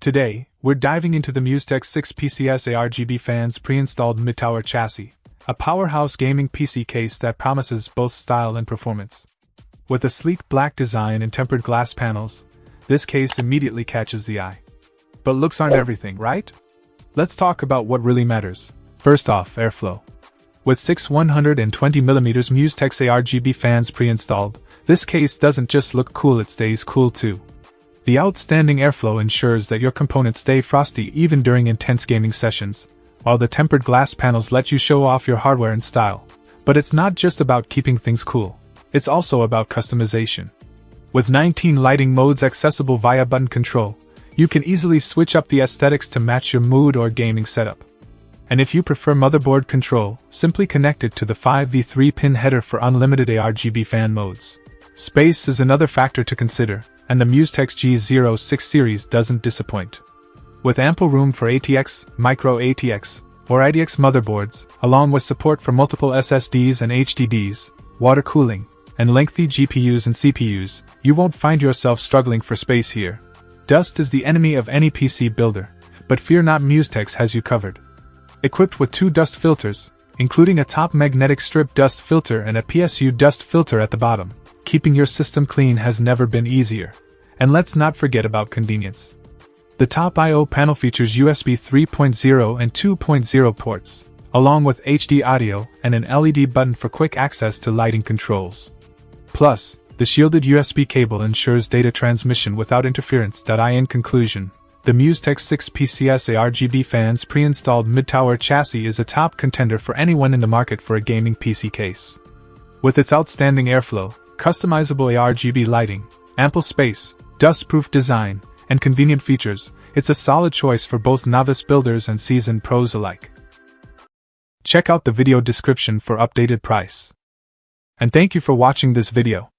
Today, we're diving into the MUSETEX 6pcs ARGB fans pre-installed mid-tower chassis, a powerhouse gaming PC case that promises both style and performance. With a sleek black design and tempered glass panels, this case immediately catches the eye. But looks aren't everything, right? Let's talk about what really matters. First off, airflow. With 6 120mm MUSETEX ARGB fans pre-installed, this case doesn't just look cool, it stays cool too. The outstanding airflow ensures that your components stay frosty even during intense gaming sessions, while the tempered glass panels let you show off your hardware and style. But it's not just about keeping things cool, it's also about customization. With 19 lighting modes accessible via button control, you can easily switch up the aesthetics to match your mood or gaming setup. And if you prefer motherboard control, simply connect it to the 5v3-pin header for unlimited ARGB fan modes. Space is another factor to consider, and the MUSETEX G06 series doesn't disappoint. With ample room for ATX, micro ATX, or IDX motherboards, along with support for multiple SSDs and HDDs, water cooling, and lengthy GPUs and CPUs, you won't find yourself struggling for space here. Dust is the enemy of any PC builder, but fear not, MUSETEX has you covered. Equipped with 2 dust filters, including a top magnetic strip dust filter and a PSU dust filter at the bottom, keeping your system clean has never been easier. And let's not forget about convenience. The top I/O panel features USB 3.0 and 2.0 ports, along with HD audio and an LED button for quick access to lighting controls. Plus, the shielded USB cable ensures data transmission without interference. In conclusion, the MUSETEX 6pcs ARGB fans pre-installed mid-tower chassis is a top contender for anyone in the market for a gaming PC case. With its outstanding airflow, customizable ARGB lighting, ample space, dust-proof design, and convenient features, it's a solid choice for both novice builders and seasoned pros alike. Check out the video description for updated price. And thank you for watching this video.